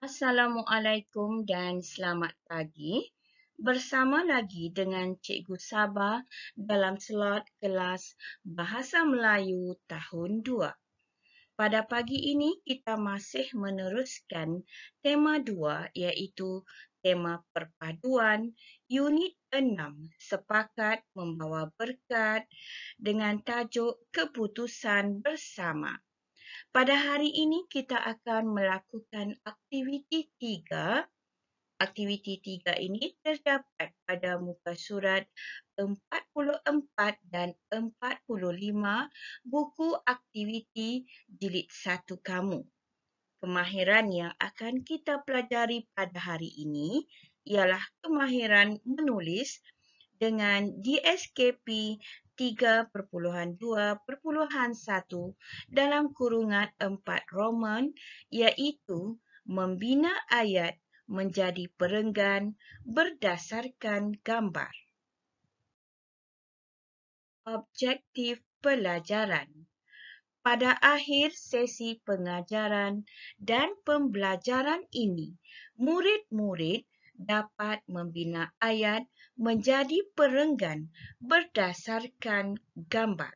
Assalamualaikum dan selamat pagi. Bersama lagi dengan Cikgu Sabah dalam slot kelas Bahasa Melayu tahun 2. Pada pagi ini kita masih meneruskan tema 2 iaitu tema perpaduan unit 6 sepakat membawa berkat dengan tajuk keputusan bersama. Pada hari ini kita akan melakukan aktiviti 3. Aktiviti 3 ini terdapat pada muka surat 44 dan 45 buku aktiviti jilid 1 kamu. Kemahiran yang akan kita pelajari pada hari ini ialah kemahiran menulis dengan DSKP 3.2.1 dalam kurungan 4 Roman iaitu membina ayat menjadi perenggan berdasarkan gambar. Objektif pelajaran. Pada akhir sesi pengajaran dan pembelajaran ini, murid-murid dapat membina ayat menjadi perenggan berdasarkan gambar.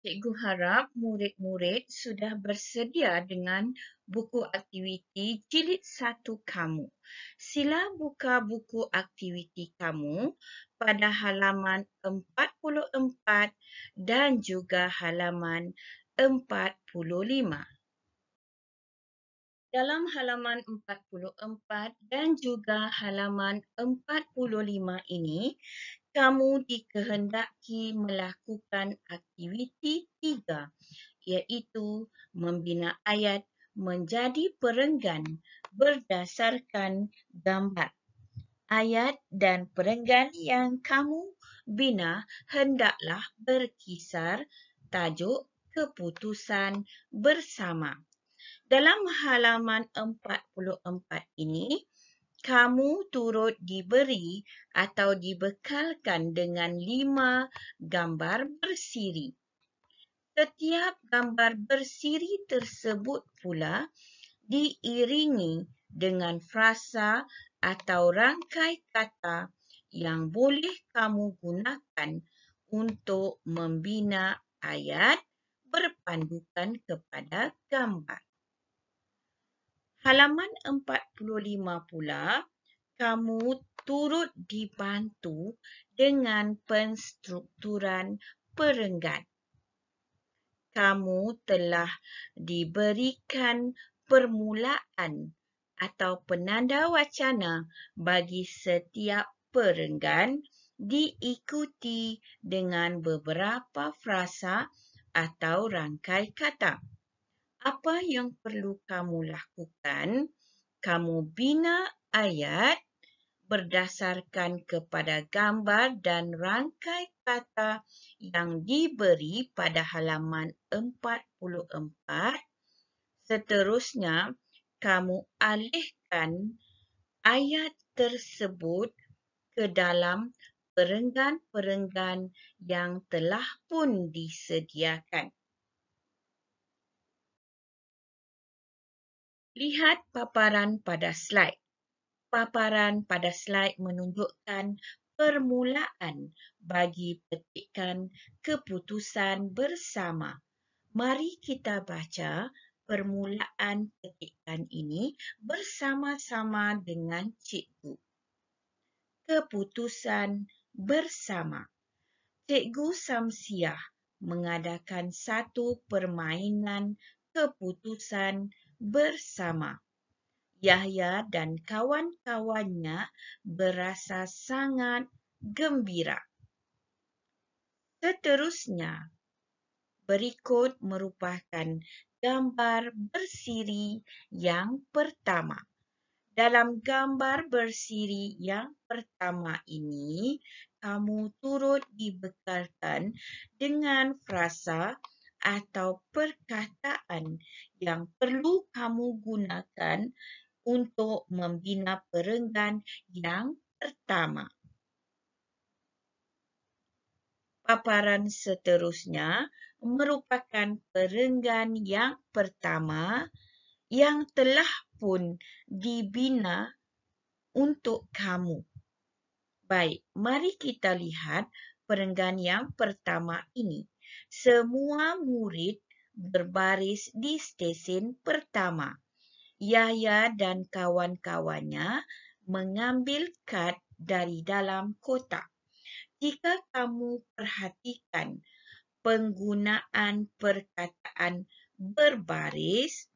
Cikgu harap murid-murid sudah bersedia dengan buku aktiviti jilid 1 kamu. Sila buka buku aktiviti kamu pada halaman 44 dan juga halaman 45. Dalam halaman 44 dan juga halaman 45 ini, kamu dikehendaki melakukan aktiviti 3 iaitu membina ayat menjadi perenggan berdasarkan gambar. Ayat dan perenggan yang kamu bina hendaklah berkisar tajuk keputusan bersama. Dalam halaman 44 ini, kamu turut diberi atau dibekalkan dengan 5 gambar bersiri. Setiap gambar bersiri tersebut pula diiringi dengan frasa atau rangkai kata yang boleh kamu gunakan untuk membina ayat berpandukan kepada gambar. Halaman 45 pula, kamu turut dibantu dengan penstrukturan perenggan. Kamu telah diberikan permulaan atau penanda wacana bagi setiap perenggan diikuti dengan beberapa frasa atau rangkai kata. Apa yang perlu kamu lakukan? Kamu bina ayat berdasarkan kepada gambar dan rangkai kata yang diberi pada halaman 44. Seterusnya, kamu alihkan ayat tersebut ke dalam perenggan-perenggan yang telah pun disediakan. Lihat paparan pada slide. Paparan pada slide menunjukkan permulaan bagi petikan keputusan bersama. Mari kita baca permulaan petikan ini bersama-sama dengan cikgu. Keputusan bersama. Cikgu Samsiah mengadakan satu permainan keputusan bersama. Yahya dan kawan-kawannya berasa sangat gembira. Seterusnya, berikut merupakan gambar bersiri yang pertama. Dalam gambar bersiri yang pertama ini, kamu turut dibekalkan dengan frasa atau perkataan yang perlu kamu gunakan untuk membina perenggan yang pertama. Paparan seterusnya merupakan perenggan yang pertama yang telah pun dibina untuk kamu. Baik, mari kita lihat perenggan yang pertama ini. Semua murid berbaris di stesen pertama. Yahya dan kawan-kawannya mengambil kad dari dalam kotak. Jika kamu perhatikan penggunaan perkataan berbaris,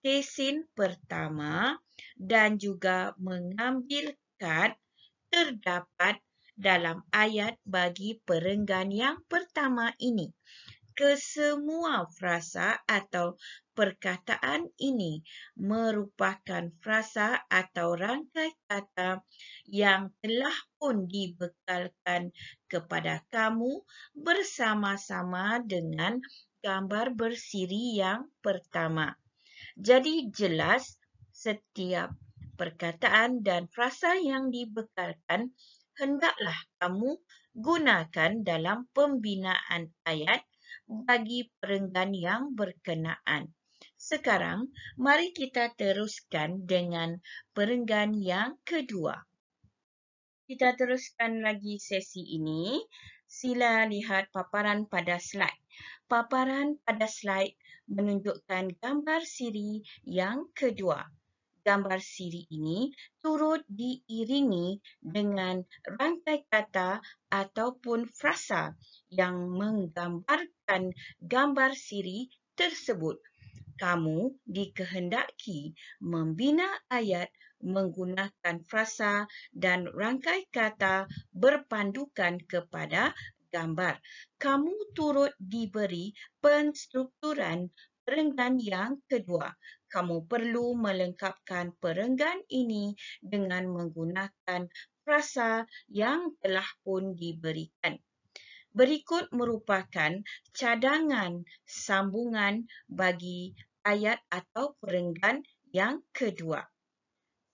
stesen pertama dan juga mengambil kad terdapat dalam ayat bagi perenggan yang pertama ini. Kesemua frasa atau perkataan ini merupakan frasa atau rangkai kata yang telah pun dibekalkan kepada kamu bersama-sama dengan gambar bersiri yang pertama. Jadi jelas setiap perkataan dan frasa yang dibekalkan hendaklah kamu gunakan dalam pembinaan ayat bagi perenggan yang berkenaan. Sekarang, mari kita teruskan dengan perenggan yang kedua. Kita teruskan lagi sesi ini. Sila lihat paparan pada slide. Paparan pada slide menunjukkan gambar siri yang kedua. Gambar siri ini turut diiringi dengan rangkai kata ataupun frasa yang menggambarkan gambar siri tersebut. Kamu dikehendaki membina ayat menggunakan frasa dan rangkai kata berpandukan kepada gambar. Kamu turut diberi penstrukturan perenggan yang kedua. Kamu perlu melengkapkan perenggan ini dengan menggunakan frasa yang telah pun diberikan. Berikut merupakan cadangan sambungan bagi ayat atau perenggan yang kedua.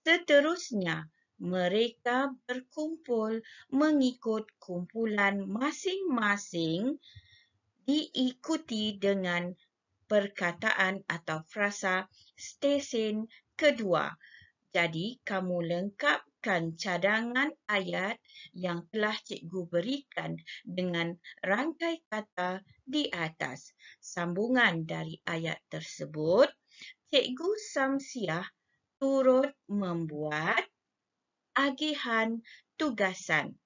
Seterusnya, mereka berkumpul mengikut kumpulan masing-masing diikuti dengan perkataan atau frasa stesen kedua. Jadi, kamu lengkapkan cadangan ayat yang telah cikgu berikan dengan rangkai kata di atas. Sambungan dari ayat tersebut, Cikgu Samsiah turut membuat agihan tugasan.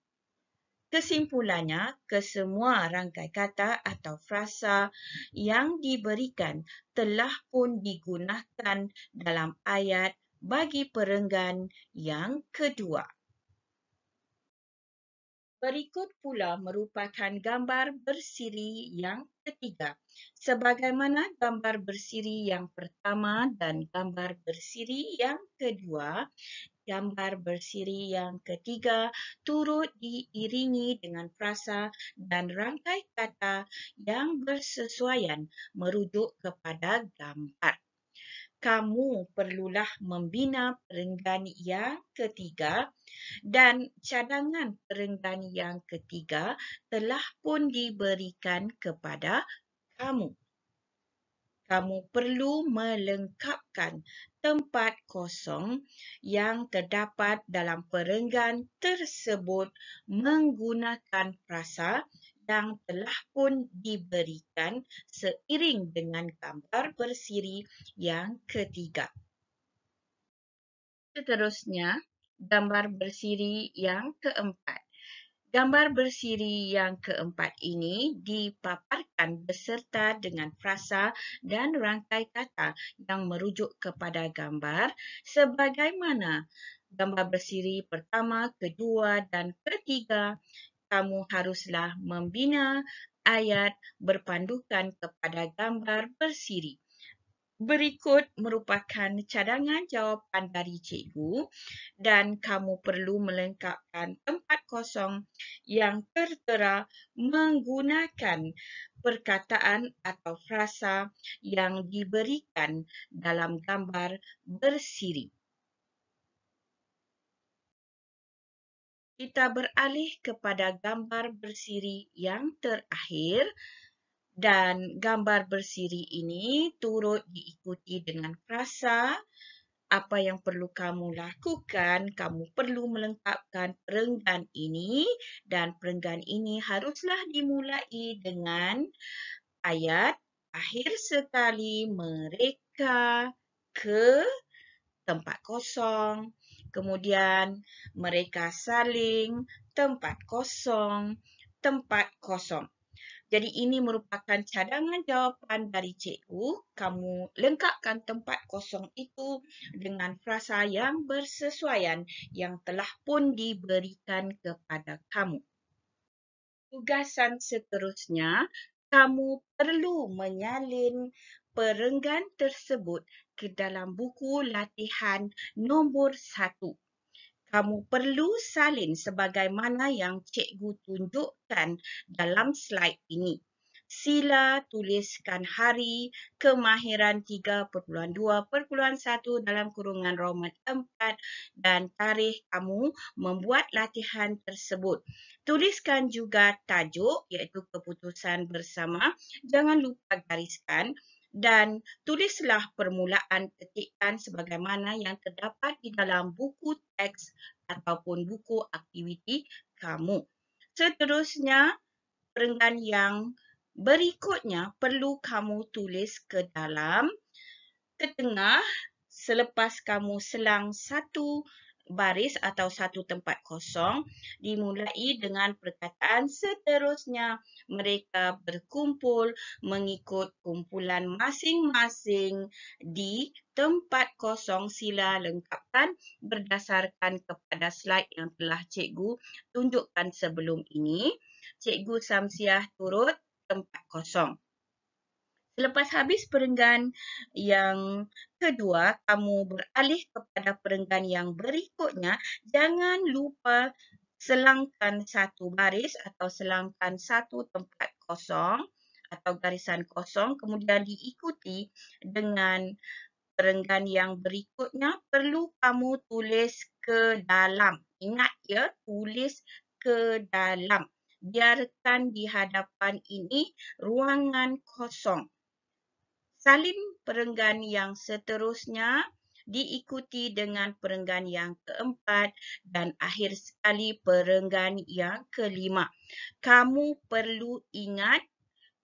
Kesimpulannya, kesemua rangkai kata atau frasa yang diberikan telah pun digunakan dalam ayat bagi perenggan yang kedua. Berikut pula merupakan gambar bersiri yang ketiga. Sebagaimana gambar bersiri yang pertama dan gambar bersiri yang kedua, gambar bersiri yang ketiga turut diiringi dengan frasa dan rangkai kata yang bersesuaian merujuk kepada gambar. Kamu perlulah membina perenggan yang ketiga dan cadangan perenggan yang ketiga telah pun diberikan kepada kamu. Kamu perlu melengkapkan tempat kosong yang terdapat dalam perenggan tersebut menggunakan frasa yang telah pun diberikan seiring dengan gambar bersiri yang ketiga. Seterusnya, gambar bersiri yang keempat. Gambar bersiri yang keempat ini dipaparkan beserta dengan frasa dan rangkai kata yang merujuk kepada gambar sebagaimana gambar bersiri pertama, kedua dan ketiga. Kamu haruslah membina ayat berpandukan kepada gambar bersiri. Berikut merupakan cadangan jawapan dari cikgu dan kamu perlu melengkapkan tempat kosong yang tertera menggunakan perkataan atau frasa yang diberikan dalam gambar bersiri. Kita beralih kepada gambar bersiri yang terakhir. Dan gambar bersiri ini turut diikuti dengan frasa Apa yang perlu kamu lakukan? Kamu perlu melengkapkan perenggan ini dan perenggan ini haruslah dimulai dengan ayat akhir sekali mereka ke tempat kosong. Kemudian mereka saling tempat kosong, tempat kosong. Jadi ini merupakan cadangan jawapan dari cikgu. Kamu lengkapkan tempat kosong itu dengan frasa yang bersesuaian yang telah pun diberikan kepada kamu. Tugasan seterusnya, kamu perlu menyalin perenggan tersebut ke dalam buku latihan nombor 1. Kamu perlu salin sebagaimana yang cikgu tunjukkan dalam slide ini. Sila tuliskan hari kemahiran 3.2.1 dalam kurungan Roman 4 dan tarikh kamu membuat latihan tersebut. Tuliskan juga tajuk iaitu keputusan bersama. Jangan lupa gariskan. Dan tulislah permulaan ketikan sebagaimana yang terdapat di dalam buku teks ataupun buku aktiviti kamu. Seterusnya, perenggan yang berikutnya perlu kamu tulis ke dalam ke tengah selepas kamu selang satu baris atau satu tempat kosong, dimulai dengan perkataan seterusnya mereka berkumpul mengikut kumpulan masing-masing di tempat kosong. Sila lengkapkan berdasarkan kepada slide yang telah cikgu tunjukkan sebelum ini. Cikgu Samsiah turut tempat kosong. Selepas habis perenggan yang kedua, kamu beralih kepada perenggan yang berikutnya. Jangan lupa selangkan satu baris atau selangkan satu tempat kosong atau garisan kosong. Kemudian diikuti dengan perenggan yang berikutnya. Perlu kamu tulis ke dalam. Ingat ya, tulis ke dalam. Biarkan di hadapan ini ruangan kosong. Salin perenggan yang seterusnya diikuti dengan perenggan yang keempat dan akhir sekali perenggan yang kelima. Kamu perlu ingat,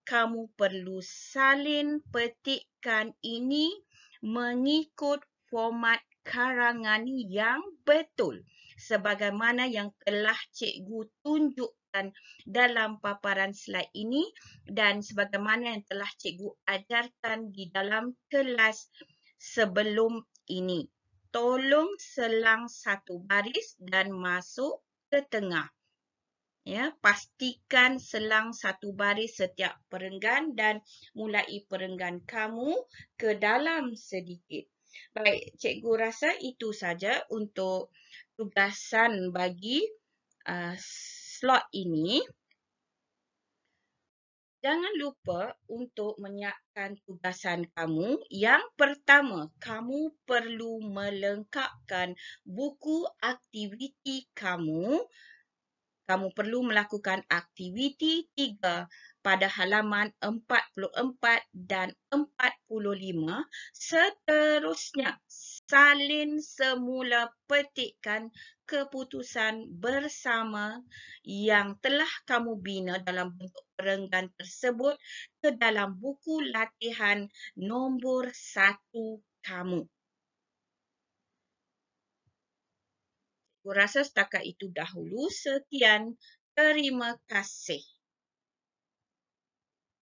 kamu perlu salin petikan ini mengikut format karangan yang betul sebagaimana yang telah cikgu tunjukkan dalam paparan slide ini dan sebagaimana yang telah cikgu ajarkan di dalam kelas sebelum ini. Tolong selang satu baris dan masuk ke tengah. Ya, pastikan selang satu baris setiap perenggan dan mulai perenggan kamu ke dalam sedikit. Baik, cikgu rasa itu saja untuk tugasan bagi slot ini. Jangan lupa untuk menyiapkan tugasan kamu. Yang pertama, kamu perlu melengkapkan buku aktiviti kamu. Kamu perlu melakukan aktiviti 3 pada halaman 44 dan 45. Seterusnya, salin semula petikan keputusan bersama yang telah kamu bina dalam bentuk perenggan tersebut ke dalam buku latihan nombor 1 kamu. Aku rasa setakat itu dahulu. Sekian. Terima kasih.